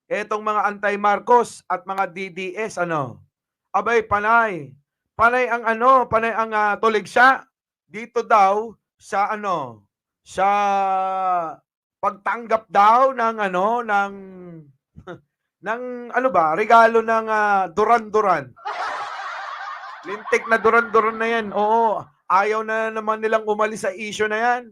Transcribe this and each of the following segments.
Etong mga anti-Marcos at mga DDS ano, abay panay. Panay ang ano, panay ang tuligsa dito daw sa ano, sa pagtanggap daw ng ano, ng ng ano ba, regalo ng duran-duran. Lintik na duran-duran na yan. Oo, ayaw na naman nilang umalis sa issue na yan.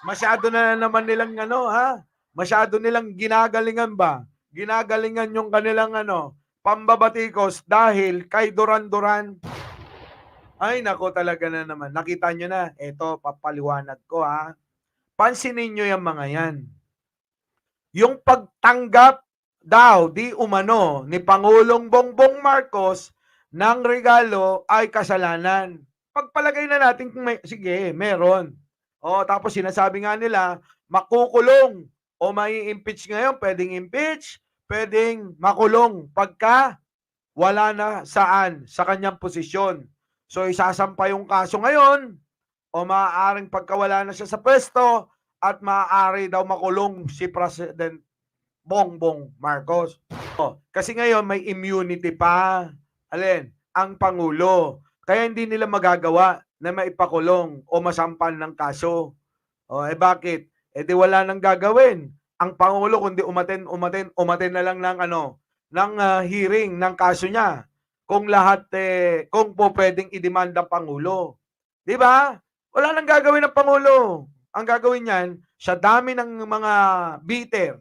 Masyado na naman nilang ano ha, masyado nilang ginagalingan ba? Ginagalingan yung kanilang ano, pambabatikos dahil kay Duran-Duran. Ay nako talaga na naman. Nakita nyo na, eto papaliwanag ko ha. Pansinin nyo yung mga yan. Yung pagtanggap daw di umano ni Pangulong Bongbong Marcos ng regalo ay kasalanan. Pagpalagay na natin kung may, sige, meron. O, tapos sinasabi nga nila, makukulong o mai-impeach ngayon, pwedeng impeach, pwedeng makulong pagka wala na saan sa kanyang posisyon. So, isasampa yung kaso ngayon o maaaring pagkawala na siya sa pwesto at maaari daw makulong si President Bongbong Marcos. Kasi ngayon may immunity pa. Alin? Ang Pangulo. Kaya hindi nila magagawa na maipakulong o masampan ng kaso. Bakit? Di wala nang gagawin. Ang Pangulo kundi umaten na lang ng ano, ng hearing ng kaso niya. Kung lahat kung po pwedeng idemanda ang Pangulo. 'Di ba? Wala nang gagawin ng Pangulo. Ang gagawin niyan, sa dami ng mga bitter,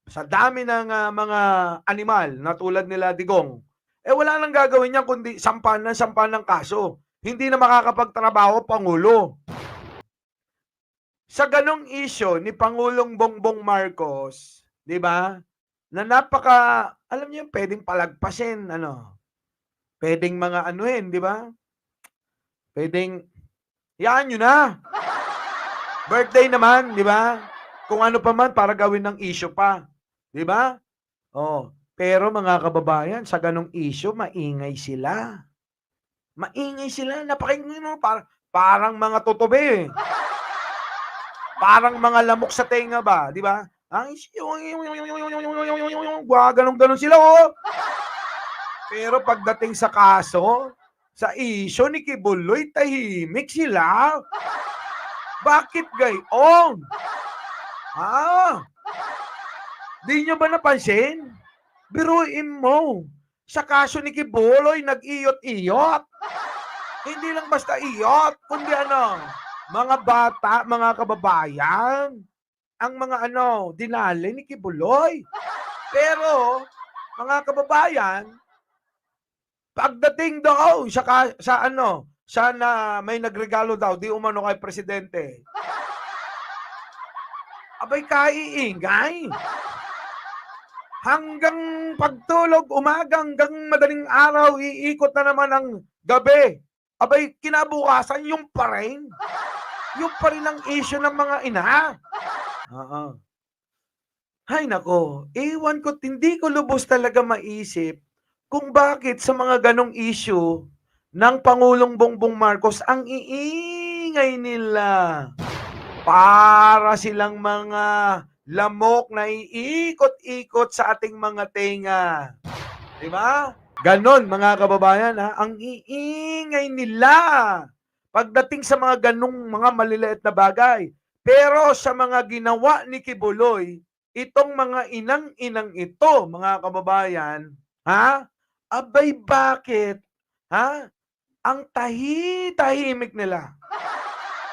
sa dami ng mga animal na tulad nila Digong, wala nang gagawin niyan kundi sampan ng kaso. Hindi na makakapagtrabaho Pangulo. Sa ganong issue ni Pangulong Bongbong Marcos, 'di ba? Na napaka, alam niyo, pwedeng palagpasin, ano? Pwedeng mga anuhin, 'di ba? Pwedeng yaan niyo na. Birthday naman, 'di ba? Kung ano pa man para gawin ng issue pa, 'di ba? Pero mga kababayan, sa ganong issue maingay sila. Maingay sila, napakinggan mo, parang mga tutubi. Parang mga lamok sa tenga ba, 'di ba? Ganon-ganon sila, oh. Pero pagdating sa kaso, sa issue ni Kibuloy, tahimik sila. Bakit gayon? Di nyo ba napansin? Biruin mo. Sa kaso ni Kibuloy, nag-iyot-iyot. Hindi lang basta iyot, kundi ano, mga bata, mga kababayan, ang mga ano, dinali ni Kibuloy. Pero, mga kababayan, pagdating daw sa ano, sana may nagregalo daw, di umano kay presidente. Abay, kaiingay. Hanggang pagtulog, umaga, hanggang madaling araw, iikot na naman ang gabi. Abay, kinabukasan, yung pa rin. Yung pa rin ang issue ng mga ina. Hay nako, ewan ko, hindi ko lubos talaga maisip kung bakit sa mga ganong issue ng Pangulong Bongbong Marcos ang iingay nila. Para silang mga lamok na iikot-ikot sa ating mga tenga. Di ba? Ganon, mga kababayan, ang iingay nila pagdating sa mga ganong mga maliliit na bagay. Pero sa mga ginawa ni Kibuloy, itong mga inang-inang ito, mga kababayan, abay bakit? Ang tahimik nila.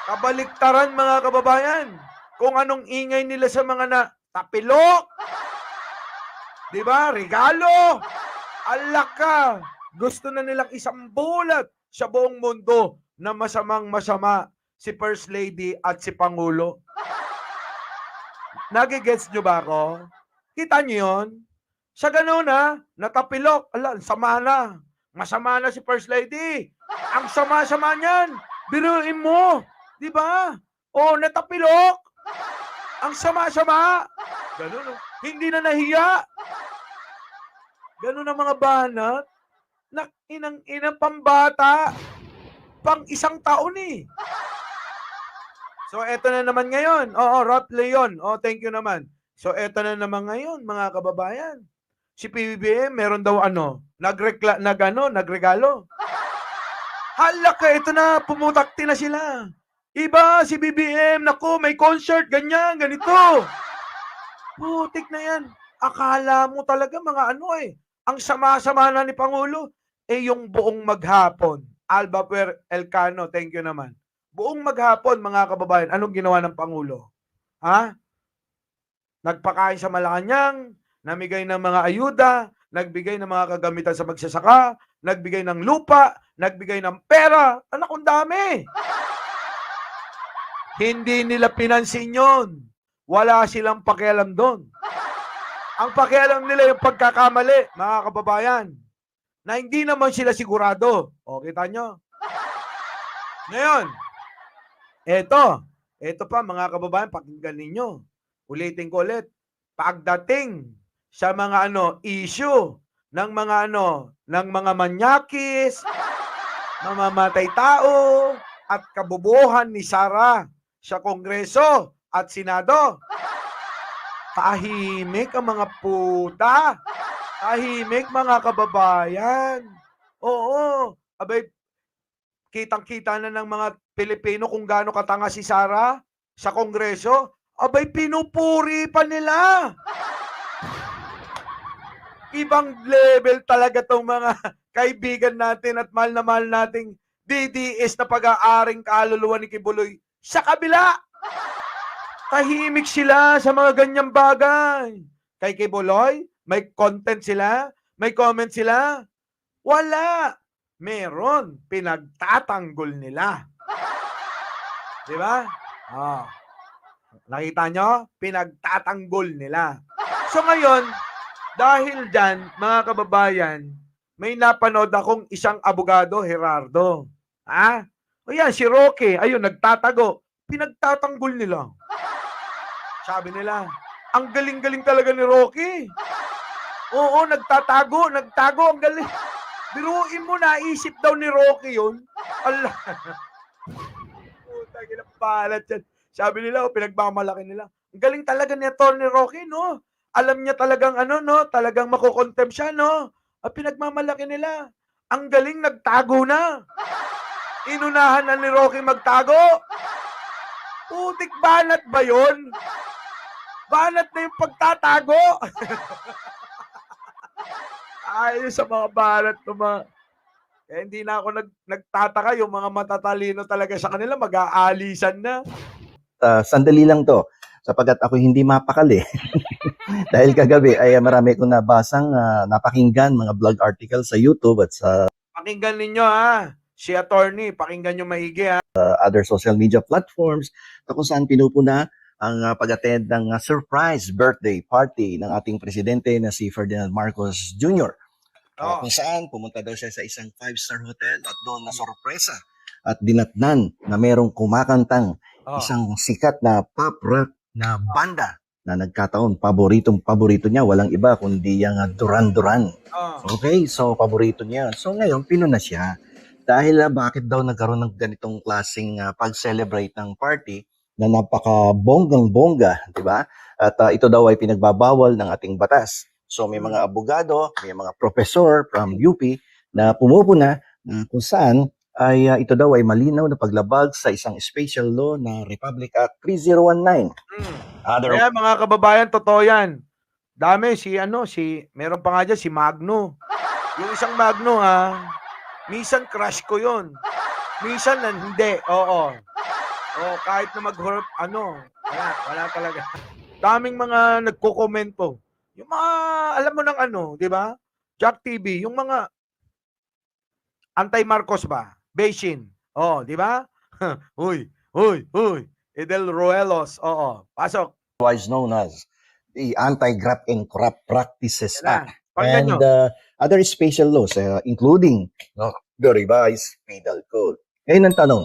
Kabaliktaran, mga kababayan. Kung anong ingay nila sa mga tapilok, di ba? Regalo. Alaka, gusto na nilang isambulat sa buong mundo na masamang-masama si First Lady at si Pangulo. Nagigets nyo ba ako? Kita nyo yun? Sa ganun natapilok, sama na. Masama na si First Lady. Ang sama-sama niyan. Biruin mo. Di ba? Natapilok. Ang sama-sama. Ganun. Hindi na nahiya. Ganun ang mga banat. Inang pambata. Pang isang taon So, eto na naman ngayon. Rot Leon. Thank you naman. So eto na naman ngayon mga kababayan. Si PBBM meron daw nagregalo. Hala ka, ito na, pumutakti na sila. Iba si BBM, naku, may concert, ganyan, ganito. Putik na yan. Akala mo talaga mga ang sama-sama na ni Pangulo. Yung buong maghapon. Alba Per Elcano, thank you naman. Buong maghapon, mga kababayan, anong ginawa ng Pangulo? Ha? Nagpakain sa Malacanang, namigay ng mga ayuda, nagbigay ng mga kagamitan sa magsasaka, nagbigay ng lupa, nagbigay ng pera. Anak, ang dami. Hindi nila pinansin yun. Wala silang pakialam doon. Ang pakialam nila yung pagkakamali, mga kababayan, na hindi naman sila sigurado. O, kita nyo? Ngayon, eto pa mga kababayan, pakinggan ninyo. Ulitin ko ulit. Pagdating sa mga issue ng mga ng mga manyakis, mamamatay tao, at kabubuhan ni Sara sa Kongreso at Senado, tahimik ang mga puta. Tahimik mga kababayan. Oo. Abay, kitang-kita na ng mga Pilipino kung gaano katanga si Sara sa Kongreso. Abay, pinupuri pa nila. Ibang level talaga tong mga kaibigan natin at mahal na mahal nating DDS na pag-aaring kaluluwa ni Kibuloy. Sa kabila, tahimik sila sa mga ganyang bagay. Kay Kibuloy, may content sila, may comment sila. Wala. Meron. Pinagtatanggol nila. Di ba? Oh. Nakita nyo? Pinagtatanggol nila. So ngayon, dahil dyan, mga kababayan, may napanood akong isang abogado, Gerardo. Ha? O yan, si Roque, ayun, nagtatago. Pinagtatanggol nila. Sabi nila, ang galing-galing talaga ni Roque. Oo, nagtago, ang galing. Biruin mo, naisip daw ni Roque yun. Allah. Putang ina, palat yan. Sabi nila, pinagmamalaki nila. Ang galing talaga ni Atty. Roque, no? Alam niya talagang talagang makukontem siya, no? At pinagmamalaki nila. Ang galing, nagtago na. Inunahan na ni Roque magtago. Putik, banat ba yun? Banat na yung pagtatago. Ayos sa mga banat ng mga... hindi na ako nagtataka, yung mga matatalino talaga sa kanila, mag-aalisan na. Sandali lang to, sapagkat ako hindi mapakali. Dahil kagabi ay marami akong nabasang napakinggan mga blog articles sa YouTube at sa Pakinggan ninyo si attorney, pakinggan nyo maigi other social media platforms na kung saan pinupuna ang pag-attend ng surprise birthday party ng ating presidente na si Ferdinand Marcos Jr. Kung saan pumunta daw siya sa isang 5-star hotel at doon na sorpresa at dinatnan na merong kumakantang isang sikat na pop rock na banda na nagkataon, paborito niya, walang iba kundi yung Duran Duran. Okay, so paborito niya. So ngayon, pinuna siya. Dahil bakit daw nagkaroon ng ganitong klaseng pag-celebrate ng party na napaka-bonggang-bongga, di ba? At ito daw ay pinagbabawal ng ating batas. So may mga abogado, may mga professor from UP na pumupuna kung saan ay ito daw ay malinaw na paglabag sa isang special law na Republic Act 3019. Kaya mga kababayan, totoo yan. Dami, meron pa nga dyan, si Magno. Yung isang Magno minsan crush ko yun. Minsan hindi, oo. Kahit na mag-hurp, wala talaga. Daming mga nagko-komento. Yung mga, alam mo ng di ba? Jack TV, yung mga anti-Marcos ba? Beijing. Di ba? Huy. Edel Roelos. Pasok. Otherwise known as the Anti-Graft and Corrupt Practices Act. And other special laws, including the revised penal code. Ngayon ang tanong,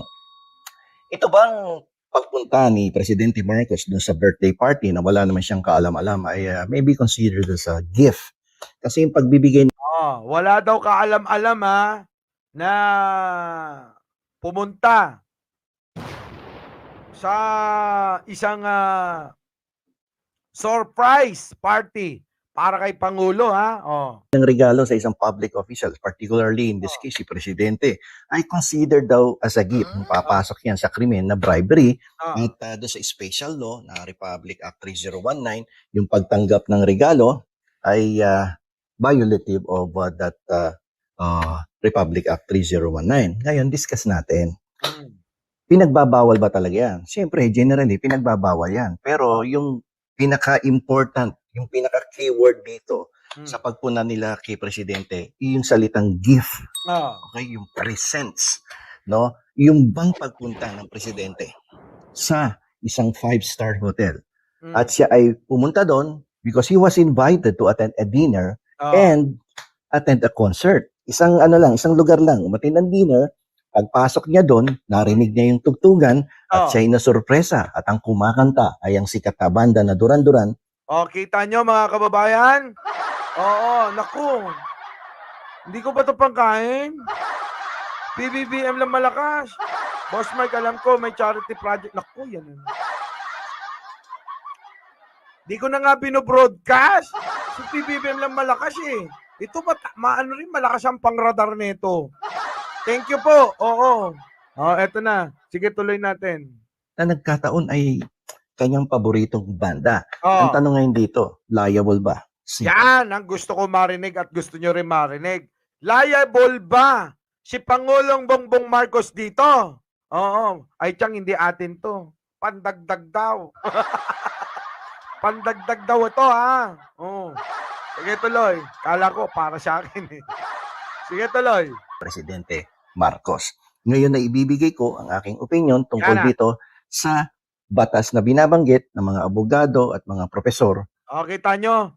ito bang pagpunta ni Presidente Marcos dun sa birthday party na wala naman siyang kaalam-alam ay maybe considered as a gift? Kasi yung pagbibigay wala daw kaalam-alam na pumunta sa isang surprise party para kay Pangulo, ha? Oh. ng regalo sa isang public official, particularly in this case, si Presidente, ay considered daw as a gift. Papasok yan sa krimen na bribery. Oh. At doon sa special law na Republic Act 3019, yung pagtanggap ng regalo ay violative of that Republic Act 3019. Ngayon, discuss natin. Pinagbabawal ba talaga yan? Siyempre, generally, pinagbabawal yan. Pero yung pinaka-important, yung pinaka-keyword dito sa pagpuna nila kay Presidente, yung salitang gift. Oh. Okay, yung presents, no? Yung bang pagpunta ng Presidente sa isang 5-star hotel. At siya ay pumunta doon because he was invited to attend a dinner and attend a concert. Isang lugar lang, umattend ng dinner. Pagpasok niya doon, narinig niya yung tugtugan at siya ay nasurpresa at ang kumakanta ay ang sikat na banda na Duran Duran. Oh, kita nyo mga kababayan? Oo, naku. Hindi ko ba ito pangkain? PBBM lang malakas. Boss Mike, alam ko, may charity project. Naku, yan. Di ko na nga binobroadcast. Si PBBM lang malakas eh. Ito ba, maano rin, malakas ang pangradar nito. Thank you po. Oo. Oh, eto na. Sige, tuloy natin. Na nagkataon ay kanyang paboritong banda. Oh. Ang tanong ngayon dito, liable ba? Yan ang gusto ko marinig at gusto nyo rin marinig. Liable ba si Pangulong Bongbong Marcos dito? Oo. Ay tiyang hindi atin to. Pandagdag daw. Pandagdag daw ito ha. Oo. Sige tuloy. Kala ko para sa akin eh. Sige tuloy. Presidente Marcos. Ngayon na ibibigay ko ang aking opinion tungkol dito sa batas na binabanggit ng mga abogado at mga profesor. O, kita nyo?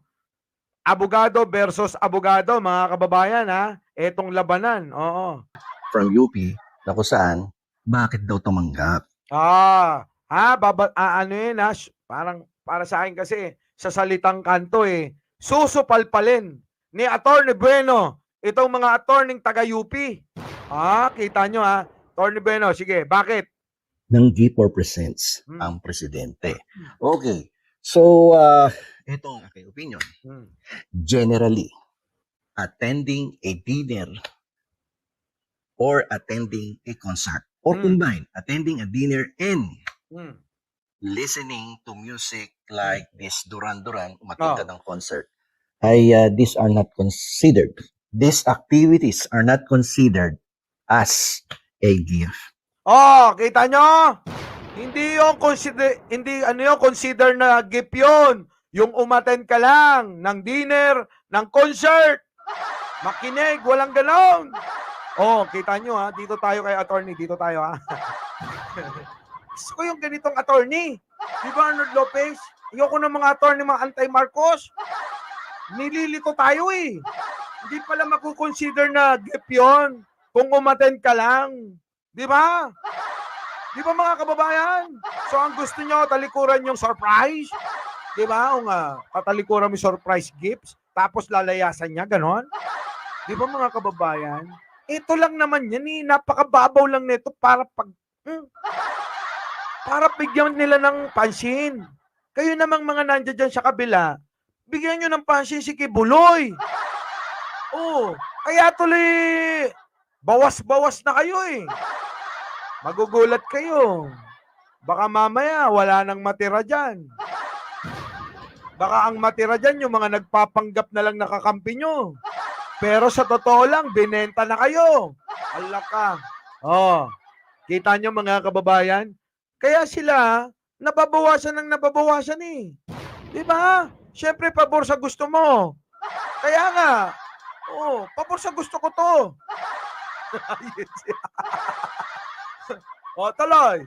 Abogado versus abogado, mga kababayan, ha? Etong labanan, oo. From UP, na kung saan, bakit daw tumanggap? Ano yun, ha? Parang, para sa akin kasi, sa salitang kanto, susupalpalin ni Atty. Bueno, itong mga attorney taga-UP. Kita nyo, ha? Atty. Bueno, sige, bakit? Ng G4 presents ang presidente. Okay. So, ito ang aking opinion. Generally, attending a dinner or attending a concert or combine, attending a dinner and listening to music like this Duran Duran, umattend ng concert, ay these are not considered. These activities are not considered as a gift. Kita nyo? Hindi yung consider na gift yun. Yung umattend ka lang ng dinner, ng concert. Makinig, walang ganon. Kita nyo ha, dito tayo kay attorney, dito tayo ha. Gusto ko yung ganitong attorney. Di ba Arnold Lopez? Ayoko ng mga attorney, mga anti-Marcos. Nililito tayo eh. Hindi pala makukonsider na gift yun kung umattend ka lang. Di ba? Di ba mga kababayan? So ang gusto nyo, talikuran yung surprise. Di ba? O nga, tatalikuran mo surprise gifts, tapos lalayasan niya, ganon. Di ba mga kababayan? Ito lang naman yan eh, napakababaw lang nito para para bigyan nila ng pansin. Kayo namang mga nandiyan dyan sa kabila, bigyan nyo ng pansin si Kibuloy. Kaya tuloy, bawas-bawas na kayo eh. Magugulat kayo. Baka mamaya wala nang matira dyan. Baka ang matira dyan yung mga nagpapanggap na lang nakakampi nyo. Pero sa totoo lang, binenta na kayo. Alaka. Kita nyo mga kababayan? Kaya sila, nababawasan ng nababawasan eh. Di ba? Siyempre, pabor sa gusto mo. Kaya nga, pabor sa gusto ko to. Tuloy.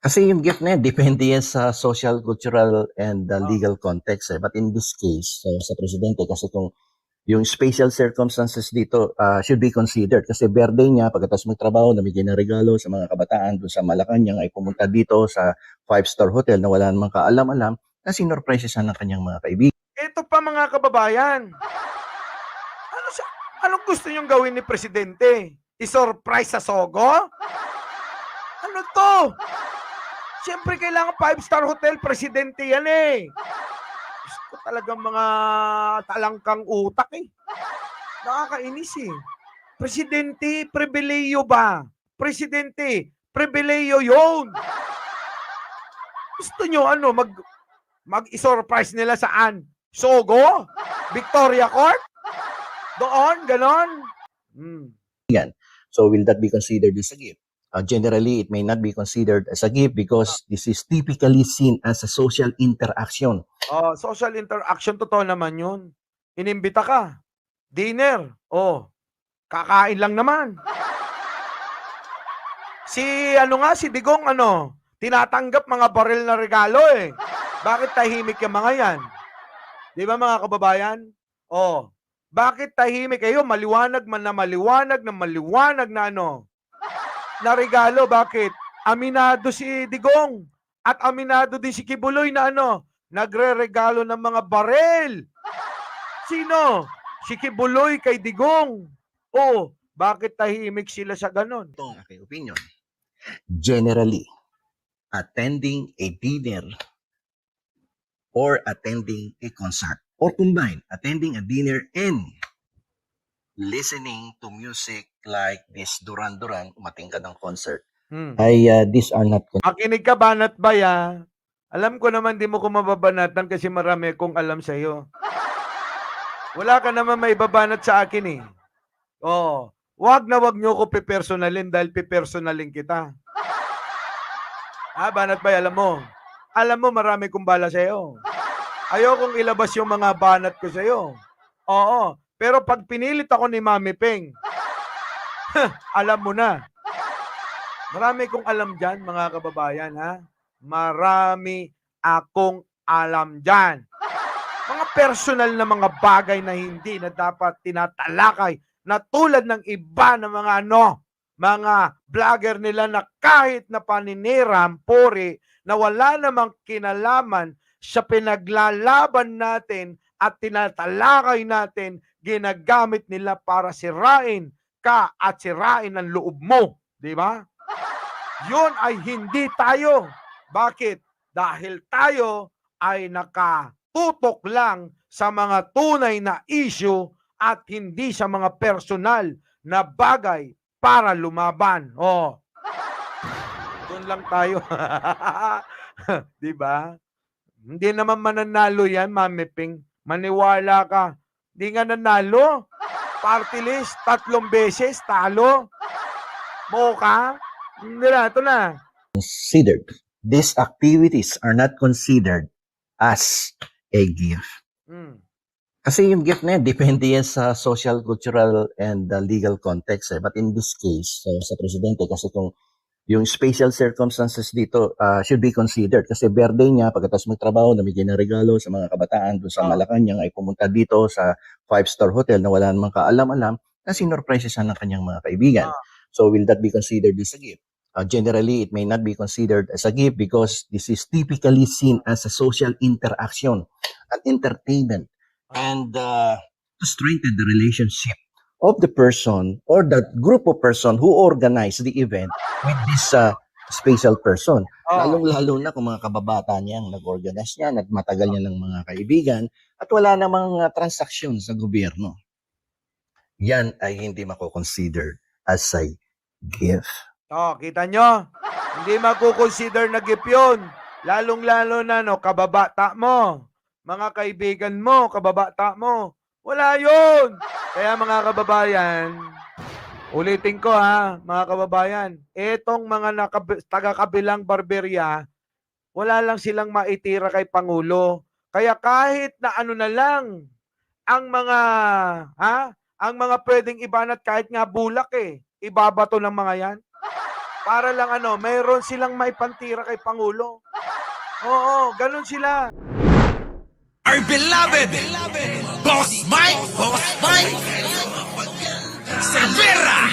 Kasi yung gift na yan, depende yan sa social, cultural, and legal context. But in this case, sa presidente, kasi kung yung special circumstances dito should be considered. Kasi birthday niya, pagkatapos magtrabaho, namigay ng regalo sa mga kabataan doon sa Malacanang, ay pumunta dito sa 5-star hotel na wala namang kaalam-alam, na sinorpresa siya ng kanyang mga kaibigan. Ito pa mga kababayan. Anong gusto niyong gawin ni presidente? I-surprise sa Sogo? Ano to? Siyempre, kailangan 5-star hotel. Presidente yan eh. Diyos ko, talagang mga talangkang utak eh. Nakakainis eh. Presidente, pribileyo ba? Presidente, pribileyo yun. Gusto nyo mag-surprise nila saan? Sogo? Victoria Court? Doon? Ganon? So will that be considered as a gift? Generally, it may not be considered as a gift because this is typically seen as a social interaction. Social interaction, totoo naman yun. Inimbita ka. Dinner. Kakain lang naman. Si Digong, tinatanggap mga baril na regalo eh. Bakit tahimik yung mga yan? Di ba mga kababayan? Bakit tahimik kayo? Maliwanag man na maliwanag na na regalo. Bakit? Aminado si Digong at aminado din si Kibuloy na nagre-regalo ng mga baril. Sino? Si Kibuloy kay Digong. Bakit tahimik sila sa ganon? Ito ang aking opinion. Generally, attending a dinner or attending a concert or combine attending a dinner and listening to music like this Duran Duran, umating ka ng concert, these are not Makinig ka, Banat Baya. Alam ko naman di mo ko mababanatan kasi marami kong alam sa'yo. Wala ka naman may babanat sa akin eh. Wag nyo ko pipersonalin dahil pipersonalin kita. Banat Baya, alam mo marami kong bala sa'yo. Ayokong ilabas yung mga banat ko sa'yo. Pero pag pinilit ako ni Mami Peng, alam mo na. Marami kong alam dyan, mga kababayan, ha? Marami akong alam dyan. Mga personal na mga bagay na hindi na dapat tinatalakay na tulad ng iba na mga vlogger nila na kahit na paniniram, puri, na wala namang kinalaman sa pinaglalaban natin at tinatalakay natin, ginagamit nila para sirain ka at sirain ang loob mo. Di ba? Yun ay hindi tayo. Bakit? Dahil tayo ay nakatutok lang sa mga tunay na issue at hindi sa mga personal na bagay para lumaban. Doon lang tayo. Di ba? Hindi naman mananalo yan, Mami Ping. Maniwala ka. Hindi nga nanalo. Party list, 3 beses, talo. Moka. Hindi na, ito na. considered. These activities are not considered as a gift. Kasi yung gift na yan, depende yan sa social, cultural, and legal context. But in this case, sa presidente, kasi kung yung special circumstances dito should be considered. Kasi birthday niya, pagkatapos magtrabaho, namigay ng regalo sa mga kabataan doon sa Malacanang, ay pumunta dito sa 5-star hotel na wala namang kaalam-alam, na sinorpresesan ng kanyang mga kaibigan. So will that be considered as a gift? Generally, it may not be considered as a gift because this is typically seen as a social interaction, an entertainment, and to strengthen the relationship of the person or the group of person who organized the event with this special person. Lalong-lalo na kung mga kababata niya ang nag-organize niya, nagmatagal niya ng mga kaibigan, at wala namang transaksyon sa gobyerno. Yan ay hindi mako-consider as a gift. Kita nyo? Hindi mako-consider na gift yun. Lalong-lalo na kababata mo. Mga kaibigan mo, kababata mo. Wala yun. Kaya mga kababayan, ulitin ko mga kababayan, etong mga taga-kabilang barberya, wala lang silang maitira kay Pangulo. Kaya kahit na ano na lang, ang mga pwedeng ibanat kahit nga bulak ibabato ng mga yan. Para lang mayroon silang maipantira kay Pangulo. Oo, ganun sila. Our beloved Boss Mike Severa